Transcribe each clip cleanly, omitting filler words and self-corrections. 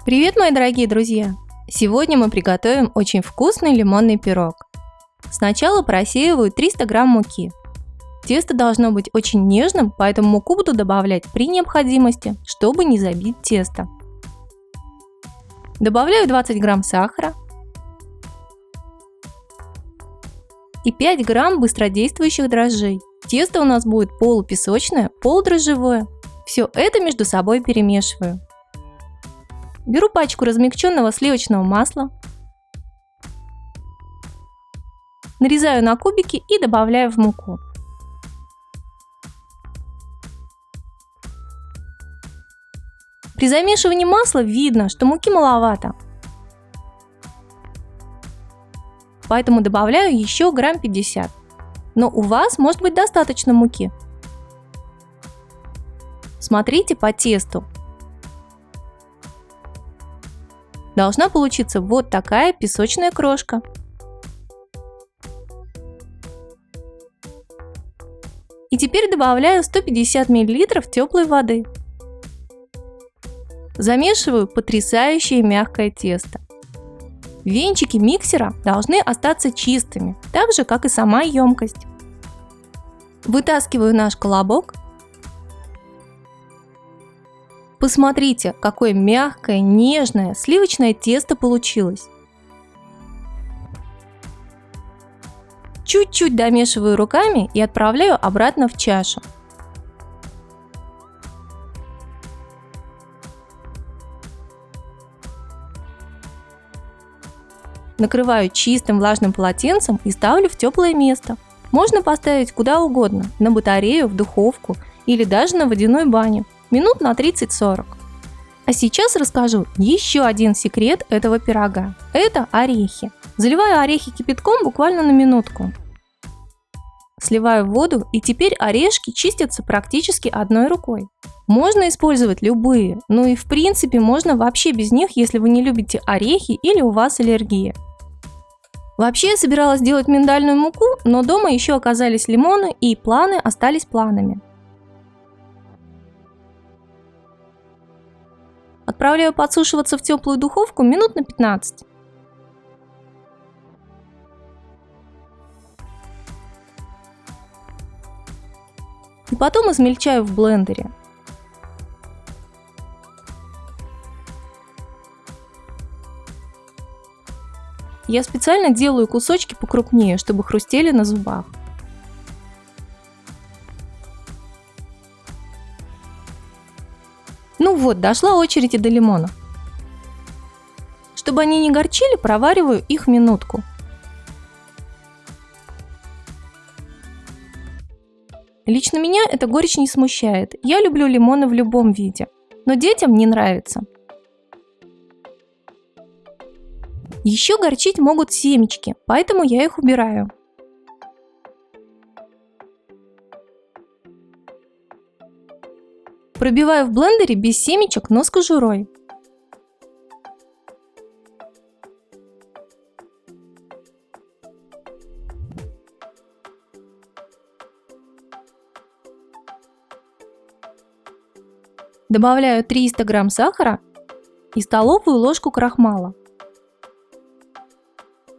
Привет, мои дорогие друзья! Сегодня мы приготовим очень вкусный лимонный пирог. Сначала просеиваю 300 грамм муки. Тесто должно быть очень нежным, поэтому муку буду добавлять при необходимости, чтобы не забить тесто. Добавляю 20 грамм сахара и 5 грамм быстродействующих дрожжей. Тесто у нас будет полупесочное, полудрожжевое. Все это между собой перемешиваю. Беру пачку размягченного сливочного масла, нарезаю на кубики и добавляю в муку. При замешивании масла видно, что муки маловато, поэтому добавляю еще грамм 50. Но у вас может быть достаточно муки. Смотрите по тесту. Должна получиться вот такая песочная крошка. И теперь добавляю 150 мл теплой воды. Замешиваю потрясающее мягкое тесто. Венчики миксера должны остаться чистыми, так же как и сама емкость. Вытаскиваю наш колобок. Посмотрите, какое мягкое, нежное сливочное тесто получилось. Чуть-чуть домешиваю руками и отправляю обратно в чашу. Накрываю чистым влажным полотенцем и ставлю в теплое место. Можно поставить куда угодно, на батарею, в духовку или даже на водяную баню. Минут на 30-40. А сейчас расскажу еще один секрет этого пирога. Это орехи. Заливаю орехи кипятком буквально на минутку. Сливаю воду, и теперь орешки чистятся практически одной рукой. Можно использовать любые, ну и в принципе можно вообще без них, если вы не любите орехи или у вас аллергия. Вообще я собиралась делать миндальную муку, но дома еще оказались лимоны, и планы остались планами. Отправляю подсушиваться в теплую духовку минут на 15. И потом измельчаю в блендере. Я специально делаю кусочки покрупнее, чтобы хрустели на зубах. Ну вот, дошла очередь и до лимонов. Чтобы они не горчили, провариваю их минутку. Лично меня эта горечь не смущает. Я люблю лимоны в любом виде, но детям не нравится. Еще горчить могут семечки, поэтому я их убираю. Пробиваю в блендере без семечек, но с кожурой. Добавляю 300 грамм сахара и столовую ложку крахмала.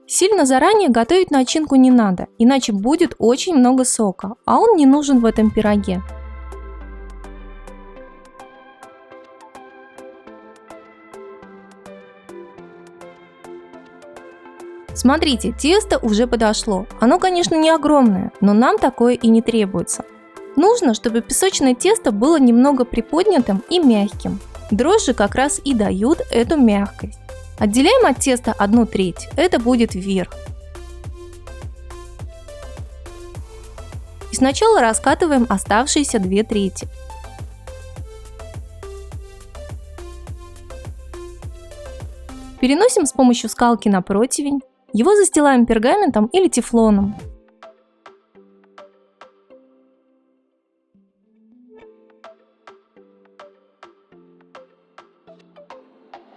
Сильно заранее готовить начинку не надо, иначе будет очень много сока, а он не нужен в этом пироге. Смотрите, тесто уже подошло. Оно, конечно, не огромное, но нам такое и не требуется. Нужно, чтобы песочное тесто было немного приподнятым и мягким. Дрожжи как раз и дают эту мягкость. Отделяем от теста 1/3, это будет верх. И сначала раскатываем оставшиеся 2/3. Переносим с помощью скалки на противень. Его застилаем пергаментом или тефлоном.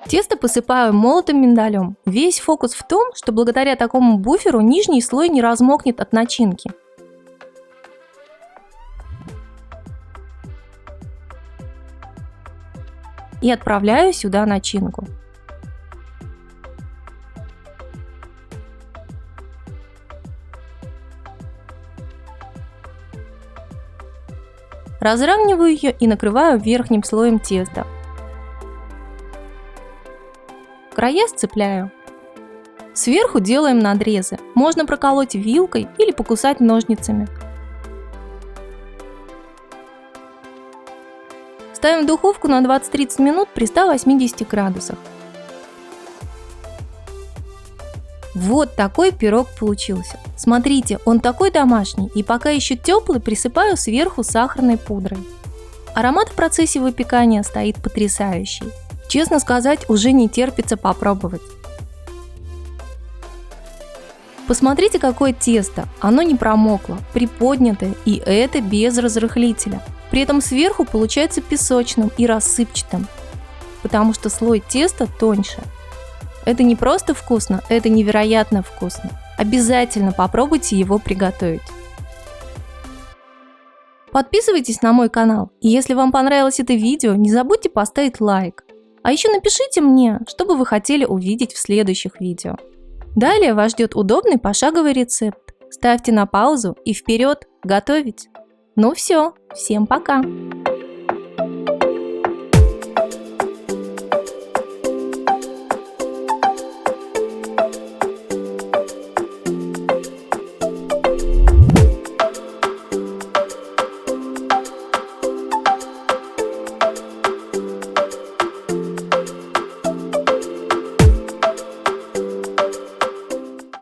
Тесто посыпаю молотым миндалем. Весь фокус в том, что благодаря такому буферу нижний слой не размокнет от начинки. И отправляю сюда начинку. Разравниваю ее и накрываю верхним слоем теста. Края сцепляю. Сверху делаем надрезы. Можно проколоть вилкой или покусать ножницами. Ставим в духовку на 20-30 минут при 180 градусах. Вот такой пирог получился. Смотрите, он такой домашний, и пока еще теплый, присыпаю сверху сахарной пудрой. Аромат в процессе выпекания стоит потрясающий. Честно сказать, уже не терпится попробовать. Посмотрите, какое тесто, оно не промокло, приподнятое, и это без разрыхлителя. При этом сверху получается песочным и рассыпчатым, потому что слой теста тоньше. Это не просто вкусно, это невероятно вкусно. Обязательно попробуйте его приготовить. Подписывайтесь на мой канал, и если вам понравилось это видео, не забудьте поставить лайк. А еще напишите мне, что бы вы хотели увидеть в следующих видео. Далее вас ждет удобный пошаговый рецепт. Ставьте на паузу и вперед готовить! Ну все, всем пока!